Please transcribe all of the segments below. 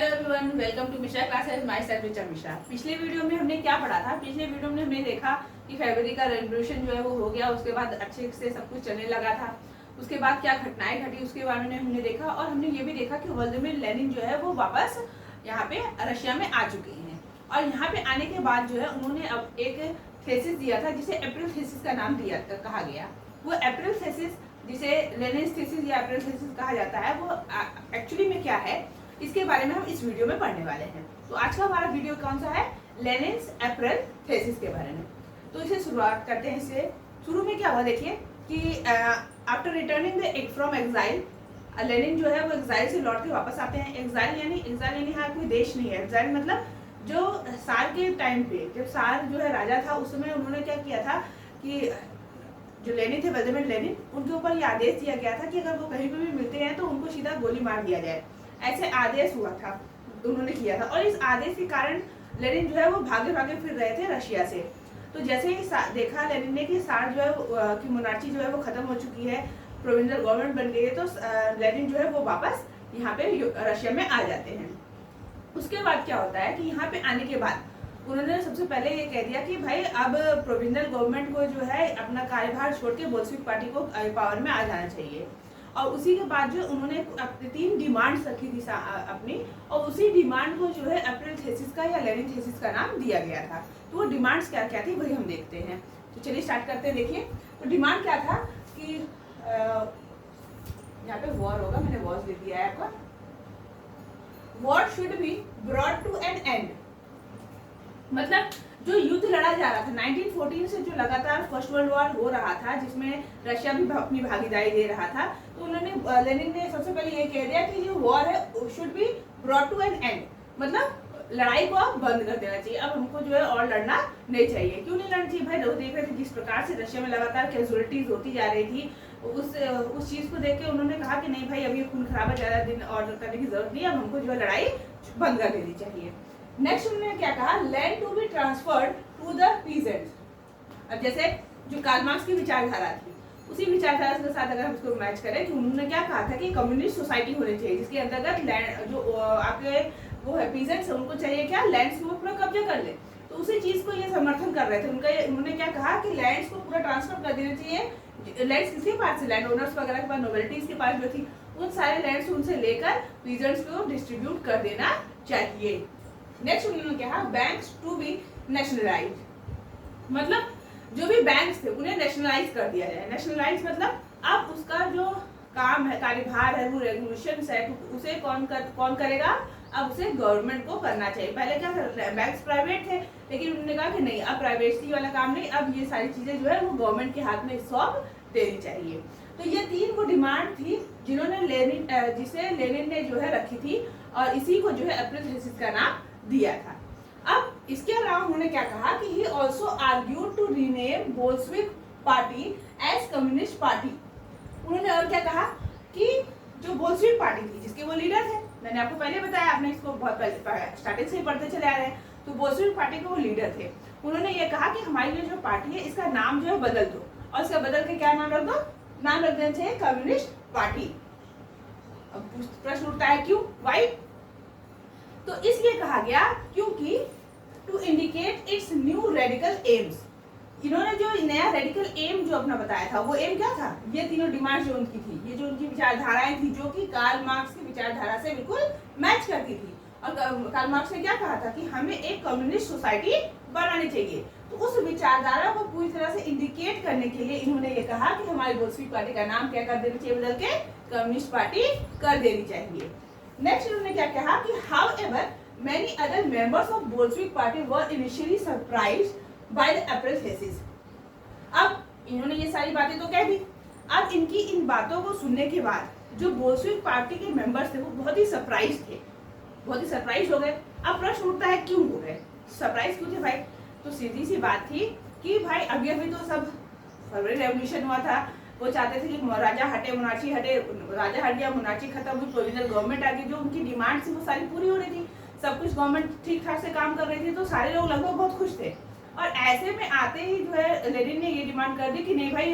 Hello everyone, welcome to Mishra classes. Myself Richa Mishra. पिछले video में हमने क्या पढ़ा था? पिछले वीडियो में हमने देखा कि फरवरी का रेवोल्यूशन जो है वो हो गया, उसके बाद अच्छे से सब कुछ चलने लगा था। उसके बाद क्या घटनाएं घटी उसके बारे में हमने देखा, और हमने ये भी देखा कि व्लादिमीर लेनिन जो है वो वापस यहाँ पे रशिया में आ चुके हैं। और यहाँ पे आने के बाद जो है उन्होंने अब एक थीसिस दिया था जिसे अप्रैल थीसिस का नाम दिया कहा गया। वो अप्रैल थीसिस, जिसे लेनिन थीसिस या अप्रैल थीसिस कहा जाता है, वो एक्चुअली में क्या है इसके बारे में हम इस वीडियो में पढ़ने वाले हैं। तो आज का हमारा वीडियो कौन सा है? लेनिन्स अप्रैल थीसिस के बारे में। तो इसे शुरुआत करते हैं। इससे शुरू में क्या हुआ देखिए कि after returning the from exile, Lenin जो है वो एग्जाइल से लौट के वापस आते हैं। एग्जाइल यानी यहाँ कोई देश नहीं है। एग्जाइल मतलब जो सार के टाइम पे, जब सार जो है राजा था, उस समय उन्होंने क्या किया था कि जो लेनिन थे, व्लादिमीर लेनिन, उनके ऊपर ये आदेश दिया गया था कि अगर वो कहीं पे भी मिलते हैं तो उनको सीधा गोली मार दिया जाए। ऐसे आदेश हुआ था, उन्होंने किया था। और इस आदेश के कारण लेनिन जो है वो भागे भागे फिर रहे थे रशिया से। तो जैसे ही देखा लेनिन ने कि सार जो है कि मोनार्ची जो है वो खत्म हो चुकी है, प्रोविंशियल गवर्नमेंट बन गई है, तो लेनिन जो है वो वापस यहाँ पे रशिया में आ जाते हैं। उसके बाद क्या होता है कि यहाँ पे आने के बाद उन्होंने सबसे पहले ये कह दिया कि भाई अब प्रोविंशियल गवर्नमेंट को जो है अपना कार्यभार छोड़ के बोल्शेविक पार्टी को पावर में आ जाना चाहिए। और उसी के बाद जो उन्होंने अपनी 3 डिमांड्स रखी थी अपनी, और उसी डिमांड को जो है अप्रैल थीसिस का या लेनिन थीसिस का नाम दिया गया था। तो वो डिमांड्स क्या क्या थी वही हम देखते हैं। तो चलिए स्टार्ट करते हैं। देखिए तो डिमांड क्या था कि यहाँ पे वॉर होगा, मैंने वॉर दे दिया है आपका। War should be brought to an end, मतलब जो युद्ध लड़ा जा रहा था 1914 से, जो लगातार फर्स्ट वर्ल्ड वॉर हो रहा था जिसमें रशिया भी अपनी भागीदारी दे रहा था, तो उन्होंने लेनिन ने सबसे पहले ये कह दिया कि जो वॉर है should be brought to an end, मतलब लड़ाई को अब बंद कर देना चाहिए। अब हमको जो है और लड़ना नहीं चाहिए। क्यों नहीं लड़ना चाहिए भाई? लोग देख रहे थे जिस प्रकार से रशिया में लगातार कैजुअलिटीज होती जा रही थी, उस चीज को देख के उन्होंने कहा कि नहीं भाई, अभी खून खराबा ज्यादा दिन और करने की जरूरत नहीं है, अब हमको जो है लड़ाई बंद कर देनी चाहिए। नेक्स्ट उन्होंने क्या कहा? Land to be transferred to the peasants. अब जैसे जो कार्ल मार्क्स की विचारधारा थी, उसी विचारधारा के साथ अगर हम इसको मैच करें, कि उन्होंने क्या कहा था कि कम्युनिस्ट सोसाइटी होनी चाहिए जिसके अंतर्गत लैंड जो आपके वो है पीजेंट्स, उनको चाहिए क्या? लैंड्स को पूरा कब्जा कर ले। तो उसी चीज को ये समर्थन कर रहे थे। उन्होंने क्या कहा कि लैंड्स को पूरा ट्रांसफर कर देना चाहिए। लैंड्स किसके पास से? लैंड ओनर्स वगैरह के पास, नोबेलिटीज के पास जो थी, उन सारे लैंड्स उनसे लेकर पीजेंट्स को डिस्ट्रीब्यूट कर देना चाहिए। नेक्स्ट उन्होंने कहा बैंक्स टू बी नेशनलाइज, मतलब जो भी बैंक्स थे उन्हें नेशनलाइज कर दिया जाए। नेशनलाइज मतलब अब उसका जो काम है, कार्यभार है, वो रेगुलेशंस है, तो उसे कौन करेगा? अब उसे गवर्नमेंट को करना चाहिए। पहले क्या था, बैंक्स प्राइवेट थे, लेकिन उन्होंने कहा कि नहीं, अब प्राइवेसी वाला काम नहीं, अब ये सारी चीजें जो है वो गवर्नमेंट के हाथ में सौंप देनी चाहिए। तो ये 3 वो डिमांड थी जिन्होंने जिसे लेनिन ने जो है रखी थी, और इसी को जो है अप्रैल थीसिस का नाम दिया था। अब इसके अलावा उन्होंने क्या कहा कि he also argued to rename Bolshevik party as communist party. उन्होंने और क्या कहा कि जो बोल्शेविक पार्टी थी जिसके वो लीडर थे, मैंने आपको पहले बताया, आपने इसको बहुत पहले स्टार्टिंग से ही पढ़ते चले आ रहे हैं, तो बोल्शेविक पार्टी के वो लीडर थे। उन्होंने ये कहा कि हमारी जो पार्टी है इसका नाम जो है बदल दो, और इसका बदल के क्या नाम रख दो? नाम रख देना चाहिए कम्युनिस्ट पार्टी। अब प्रश्न उठता है क्यों, वाई? तो इसलिए कहा गया क्योंकि to indicate its new radical aims. इन्होंने जो नया रेडिकल एम जो अपना बताया था, वो एम क्या था? ये तीनों डिमांड जो उनकी थी, ये जो उनकी विचारधाराएं थी, जो कि कार्ल मार्क्स की विचारधारा से बिल्कुल मैच करती थी। और कार्ल मार्क्स ने क्या कहा था कि हमें एक कम्युनिस्ट सोसाइटी बनानी चाहिए। तो उस विचारधारा को पूरी तरह से इंडिकेट करने के लिए इन्होंने ये कहा कि हमारी बोल्शेविक पार्टी का नाम क्या कर देना चाहिए? बदल के कम्युनिस्ट पार्टी कर देनी चाहिए। नेक्स्ट उन्होंने क्या कहा कि however many other members of Bolshevik party were initially surprised by the April thesis। अब इन्होंने ये सारी बातें तो कह दी। अब इनकी इन बातों को सुनने के बाद जो बोल्शेविक पार्टी के मेंबर्स थे वो बहुत ही सरप्राइज थे, बहुत ही सरप्राइज हो गए। अब प्रश्न उठता है क्यों हो गए, सरप्राइज क्यों थे भाई? तो सीधी सी बात थी कि भाई अभी अभी तो सब फरवरी रेवोल्यूशन हुआ था, वो चाहते थे कि राजा हटे, मोनार्ची हटे, राजा हट गया, मोनार्ची खत्म हुई, प्रोविजनल गवर्नमेंट आ गई। जो उनकी डिमांड थी वो सारी पूरी हो रही थी, सब कुछ गवर्नमेंट ठीक ठाक से काम कर रही थी, तो सारे लोग लगभग बहुत खुश थे। और ऐसे में आते ही जो है लेनिन ने ये डिमांड कर दी कि नहीं भाई,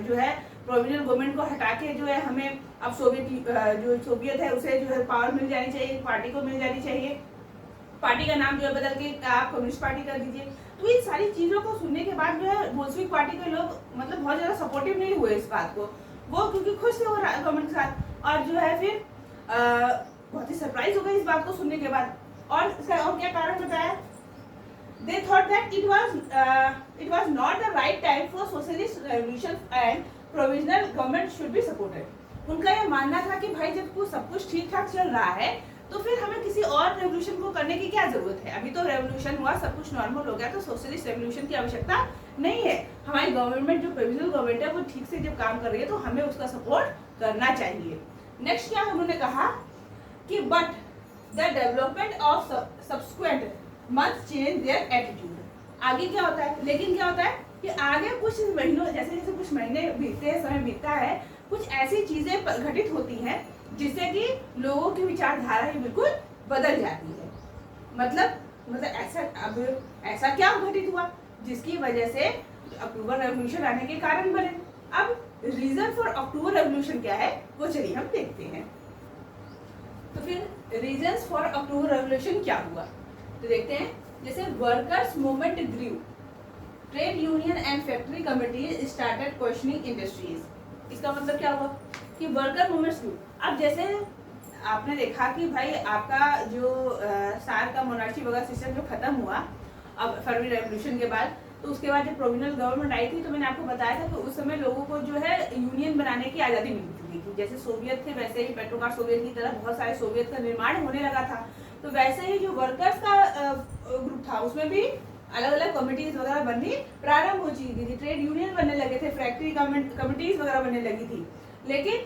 जो है प्रोविजनल गवर्नमेंट को हटा के जो है हमें अब जो सोवियत है उसे जो है पावर मिल जानी चाहिए, पार्टी को मिल जानी चाहिए, पार्टी का नाम जो है बदल के आप कम्युनिस्ट पार्टी कर दीजिए। तो इन सारी चीज़ों को सुनने के बाद जो है बोल्शेविक पार्टी के लोग मतलब बहुत ज़्यादा सपोर्टिव नहीं हुए इस बात को, वो क्योंकि खुश थे वो गवर्नमेंट के साथ, और जो है फिर बहुत ही सरप्राइज हो गई इस बात को सुनने के बाद। और इसका और क्या कारण बताया, they thought that it was not the right time for socialist revolution and provisional government should be supported। उनका यह मानना था कि भाई जब सब कुछ ठीक ठाक चल रहा है तो फिर हमें किसी और रेवोल्यूशन को करने की क्या जरूरत है, अभी तो रेवोल्यूशन हुआ, सब कुछ नॉर्मल हो गया, तो सोशलिस्ट रेवोल्यूशन की आवश्यकता नहीं है। हमारी गवर्नमेंट जो प्रोविजनल गवर्नमेंट है वो ठीक से जब काम कर रही है तो हमें उसका सपोर्ट करना चाहिए। नेक्स्ट क्या उन्होंने कहा कि but the development of subsequent must change their attitude. आगे क्या होता है, लेकिन क्या होता है कि आगे कुछ महीनों जैसे जैसे कुछ महीने बीतते हैं, समय बीतता है, कुछ ऐसी चीजें घटित होती हैं जिससे कि लोगों की विचारधारा ही बिल्कुल बदल जाती है। मतलब ऐसा क्या घटित हुआ जिसकी वजह से अक्टूबर रेवोल्यूशन आने के कारण बने। अब रीजन फॉर अक्टूबर रेवोल्यूशन क्या है वो चलिए हम देखते हैं। तो फिर रीजंस फॉर अक्टूबर रेवोल्यूशन क्या हुआ तो देखते हैं। जैसे workers movement grew, trade union and factory committee started questioning industries. इसका मतलब क्या हुआ कि वर्कर मूवमेंट्स ग्रीव। अब जैसे आपने देखा कि भाई आपका जो सार का मोनार्ची वगैरह सिस्टम जो खत्म हुआ अब फरवरी रेवोल्यूशन के बाद, तो उसके बाद जब प्रोविजनल गवर्नमेंट आई थी तो मैंने आपको बताया था कि उस समय लोगों को जो है यूनियन बनाने की आज़ादी मिल चुकी थी। जैसे सोवियत थे वैसे ही पेट्रोकार सोवियत की तरह बहुत सारे सोवियत का निर्माण होने लगा था, तो वैसे ही जो वर्कर्स का ग्रुप था उसमें भी अलग अलग कमिटीज वगैरह बननी प्रारंभ हो चुकी थी, ट्रेड यूनियन बनने लगे थे, फैक्ट्री कमिटीज वगैरह बनने लगी थी। लेकिन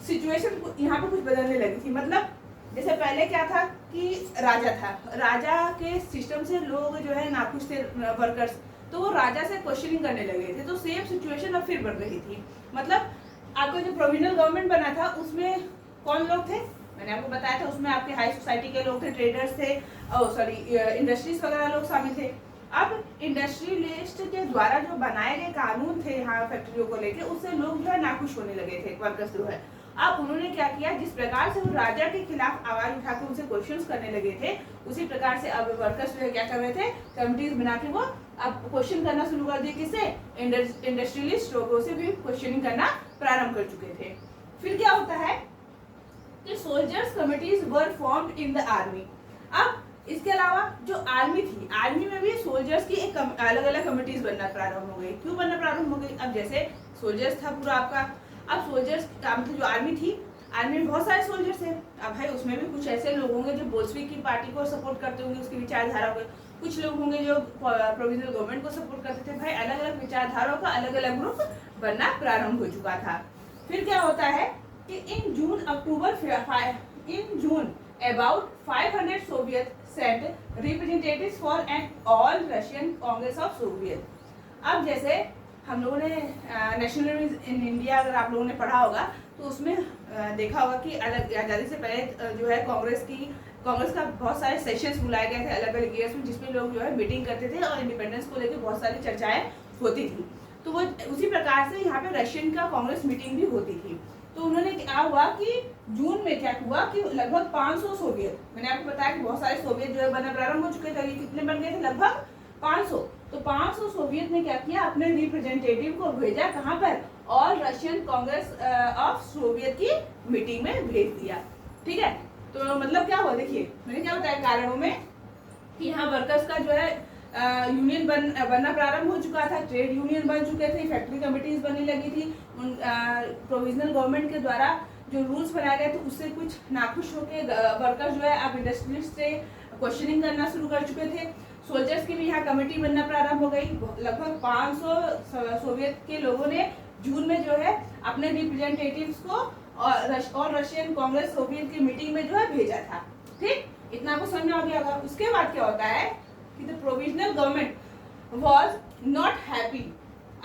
सिचुएशन यहाँ पे कुछ बदलने लगी थी। मतलब जैसे पहले क्या था कि राजा था, राजा के सिस्टम से लोग जो है नाखुश थे वर्कर्स, तो वो राजा से क्वेश्चनिंग करने लगे थे, तो सेम सिचुएशन अब फिर बढ़ रही थी। मतलब आपका जो प्रोविजनल गवर्नमेंट बना था उसमें कौन लोग थे, मैंने आपको बताया था, उसमें आपके हाई सोसाइटी के लोग थे, ट्रेडर्स थे, इंडस्ट्रीज वगैरह लोग शामिल थे। अब इंडस्ट्रियलिस्ट के द्वारा जो बनाए गए कानून थे यहाँ फैक्ट्रियों को लेके, उससे लोग जो है नाखुश होने लगे थे वर्कर्स जो है। अब उन्होंने क्या किया, जिस प्रकार से वो राजा के खिलाफ आवाज उठा के उनसे क्वेश्चंस करने लगे थे, उसी प्रकार से अब वर्कर्स जो है क्या कर रहे थे, कमिटीज बना के वो अब क्वेश्चन करना शुरू कर दिए। किससे, इंडस्ट्रियलिस्ट लोगों से भी क्वेश्चनिंग करना प्रारंभ कर चुके थे। फिर क्या होता है कि soldiers committees were formed in the army. अब इसके अलावा जो आर्मी थी, आर्मी में भी सोल्जर्स की एक अलग अलग कमिटीज बनना प्रारंभ हो गई। क्यों बनना प्रारंभ हो गई, अब जैसे सोल्जर्स था पूरा आपका, अब सोल्जर्स का मतलब जो आर्मी थी, आर्मी में बहुत सारे सोल्जर्स थे। अब भाई उसमें भी कुछ ऐसे लोग होंगे जो बोल्शेविक की पार्टी को सपोर्ट करते होंगे, उसकी विचारधारा होगी, कुछ लोग होंगे जो प्रोविजनल गवर्नमेंट को सपोर्ट करते थे। भाई अलग अलग विचारधाराओं का अलग अलग ग्रुप बनना प्रारंभ हो चुका था। फिर क्या होता है कि in June about 500 Soviet sent representatives for an All Russian Congress of Soviet. अब जैसे हम लोगों ने नेशनलिज्म इन इंडिया अगर आप लोगों ने पढ़ा होगा तो उसमें देखा होगा कि अलग आज़ादी से पहले जो है कांग्रेस का बहुत सारे सेशंस बुलाए गए थे अलग अलग ईयर्स में, जिसमें लोग जो है मीटिंग करते थे और इंडिपेंडेंस को लेकर बहुत सारी चर्चाएं होती थी। तो वो उसी प्रकार से यहाँ पे रशियन का कांग्रेस मीटिंग भी होती थी। तो उन्होंने क्या हुआ कि जून में क्या हुआ कि लगभग 500 सोवियत, मैंने आपको बताया कि बहुत सारे सोवियत जो है बनना प्रारंभ हो चुके थे, कितने बन गए थे, लगभग 500। तो 500 सोवियत ने क्या किया, अपने रिप्रेजेंटेटिव को भेजा कहाँ पर, all Russian Congress of Soviet की मीटिंग में भेज दिया। ठीक है, तो मतलब क्या हुआ, देखिए मैंने क्या बताया कारणों में कि यहाँ वर्कर्स का जो है यूनियन बनना प्रारंभ हो चुका था, ट्रेड यूनियन बन चुके थे, फैक्ट्री कमिटीज बनने लगी थी, उन प्रोविजनल गवर्नमेंट के द्वारा जो रूल्स बनाए गए थे उससे कुछ नाखुश होकर वर्कर्स जो है अब इंडस्ट्रियलिस्ट से क्वेश्चनिंग करना शुरू कर चुके थे। सोल्जर्स की भी यहाँ कमेटी बनना प्रारंभ हो गई। लगभग 500 सोवियत के लोगों ने जून में जो है अपने रिप्रेजेंटेटिव्स को और रशियन कांग्रेस सोवियत की मीटिंग में जो है भेजा था। ठीक, इतना आपको समझ में आ गया होगा। उसके बाद क्या होता है कि the provisional government was not happy.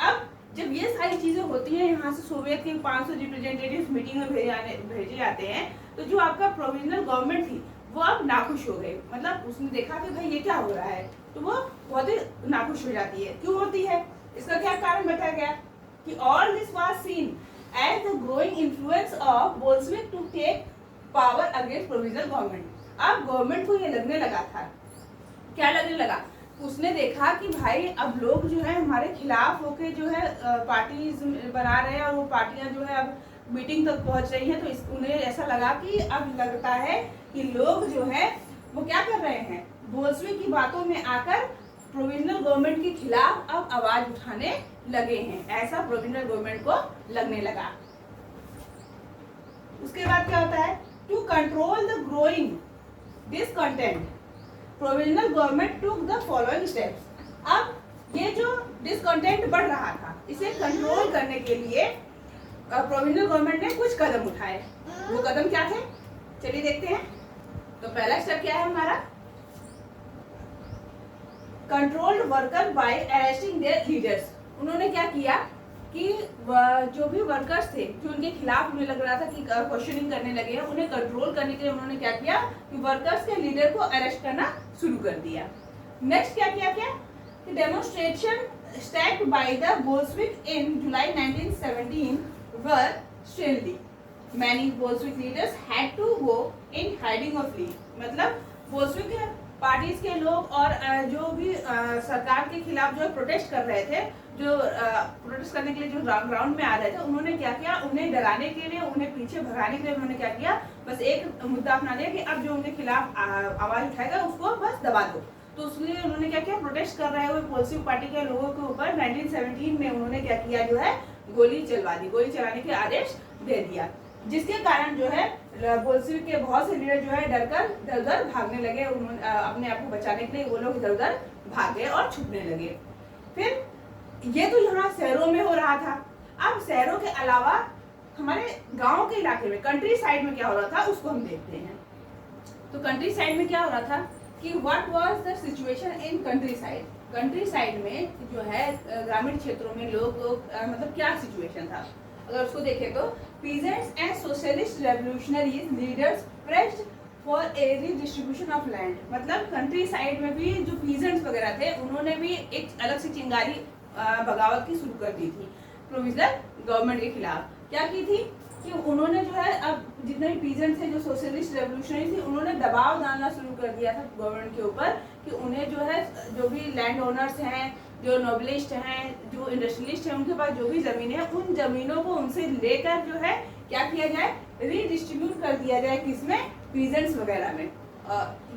अब जब ये सारी चीजें होती हैं, यहाँ से सोवियत के 500 रिप्रेजेंटेटिव्स मीटिंग में भेजे जाते हैं, तो जो आपका प्रोविजनल गवर्नमेंट थी वो अब नाखुश हो गई। मतलब उसने देखा कि भाई ये क्या हो रहा है, तो वो बहुत ही नाखुश हो जाती है। क्यों होती है, इसका क्या कारण बताया गया, कि all this was seen as the growing influence of Bolshevik to take power against provisional government. अब गवर्नमेंट को ये लगने लगा था, क्या लगने लगा, उसने देखा कि भाई अब लोग जो है हमारे खिलाफ होके जो है पार्टीज बना रहे हैं और वो पार्टियां जो है अब मीटिंग तक पहुंच रही हैं। तो उन्हें ऐसा लगा कि अब लगता है कि लोग जो है वो क्या कर रहे हैं, बोल्शेविक की बातों में आकर प्रोविजनल गवर्नमेंट के खिलाफ अब आवाज उठाने लगे हैं, ऐसा प्रोविजनल गवर्नमेंट को लगने लगा। उसके बाद क्या होता है, to control the growing discontent provisional government took the following steps. अब ये जो डिसकंटेंट बढ़ रहा था इसे कंट्रोल करने के लिए प्रोविजनल गवर्नमेंट ने कुछ कदम उठाए। वो कदम क्या थे, चलिए देखते हैं। तो पहला स्टेप क्या है हमारा, controlled worker by arresting there leaders. उन्होंने क्या किया कि जो भी वर्कर्स थे जो उनके खिलाफ उन्हें लग रहा था कि क्वेश्चनिंग करने लगे हैं, उन्हें कंट्रोल करने के लिए उन्होंने क्या किया कि वर्कर्स के लीडर को अरेस्ट करना शुरू कर दिया। नेक्स्ट क्या किया कि demonstration start by the Bolshevik in July 1917 were strictly many Bolshevik leaders had to go in hiding और फ्ली। मतलब बोल्शेविक पार्टीज के लोग और जो भी सरकार के खिलाफ जो प्रोटेस्ट कर रहे थे, जो प्रोटेस्ट करने के लिए जो ग्राउंड में आ रहे थे, उन्होंने क्या किया, उन्हें डराने के लिए, उन्हें पीछे भगाने के लिए उन्होंने क्या किया, बस एक मुद्दा अपना लिया कि अब जो उनके खिलाफ आवाज उठाएगा उसको बस दबा दो। तो उसलिए उन्होंने क्या किया, प्रोटेस्ट कर रहे हुए बोल्शेविक पार्टी के लोगों के ऊपर 1917 में उन्होंने क्या किया, जो है गोली चलवा दी, गोली चलाने के आदेश दे दिया, जिसके कारण जो है बोल्शेविक के बहुत से लीडर जो है डरकर इधर उधर भागने लगे। उन्होंने अपने आप को बचाने के लिए वो लोग इधर उधर भाग गए और छुपने लगे। फिर ये तो यहाँ शहरों में हो रहा था। अब शहरों के अलावा हमारे गांव के इलाके में, कंट्री साइड में क्या हो रहा था उसको हम देखते हैं। तो कंट्री साइड में क्या हो रहा था कि what was the situation in country side. Country side में जो है ग्रामीण क्षेत्रों में लोग मतलब क्या सिचुएशन था, अगर उसको देखें तो peasants and socialist revolutionary leaders pressed for a redistribution of land। मतलब कंट्री साइड में भी जो peasants वगैरह थे उन्होंने भी एक अलग से चिंगारी बगावत की शुरू कर दी थी प्रोविजनल गवर्नमेंट के खिलाफ। क्या की थी कि उन्होंने जो है अब जितने भी peasants थे, जो सोशलिस्ट रेवोल्यूशनरी थी, उन्होंने दबाव डालना शुरू कर दिया था गवर्नमेंट के ऊपर कि उन्हें जो है जो भी लैंड ओनर्स हैं, जो नोबलिस्ट हैं, जो इंडस्ट्रियलिस्ट हैं, उनके पास जो भी जमीन है उन जमीनों को उनसे लेकर जो है क्या किया जाए, रीडिस्ट्रीब्यूट कर दिया जाए, किसमें, पीजेंट्स वगैरह में,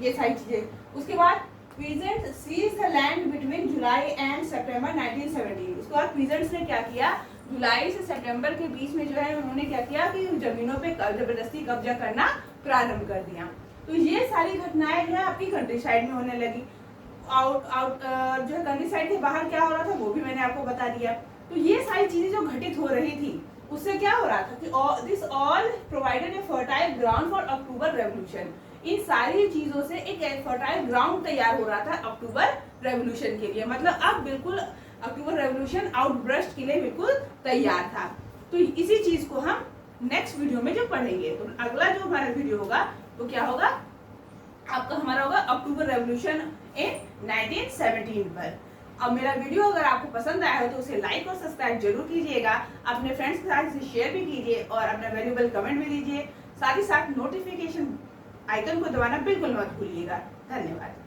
ये सारी चीजें। उसके बाद peasants seize the land between July and September 1917। उसके बाद पीजेंट्स ने क्या किया, जुलाई से सितंबर के बीच में जो है उन्होंने क्या किया कि जमीनों पे जबरदस्ती कब्जा करना प्रारंभ कर दिया। तो ये सारी घटनाएं जो है आपकी कंट्री साइड में होने लगी। जो है कंट्री साइड के बाहर क्या हो रहा था वो भी मैंने आपको बता दिया। तो ये सारी चीजें जो घटित हो रही थी उससे क्या हो रहा था कि this all provided a fertile ground for October revolution. इन सारी चीजों से एक फर्टाइल ग्राउंड तैयार हो रहा था अक्टूबर रेवोल्यूशन के लिए। मतलब अब बिल्कुल अक्टूबर रेवोल्यूशन आउटब्रस्ट के लिए बिल्कुल तैयार था। तो इसी चीज को हम नेक्स्ट वीडियो में जो पढ़ेंगे, तो अगला जो हमारा वीडियो होगा वो क्या होगा, आपका हमारा होगा अक्टूबर रेवोल्यूशन इन 1917 पर। अब मेरा वीडियो अगर आपको पसंद आया हो तो उसे लाइक और सब्सक्राइब जरूर कीजिएगा, अपने फ्रेंड्स के साथ इसे शेयर भी कीजिए और अपना वैल्यूएबल कमेंट भी दीजिए। साथ ही साथ नोटिफिकेशन आइकन को दबाना बिल्कुल मत भूलिएगा। धन्यवाद।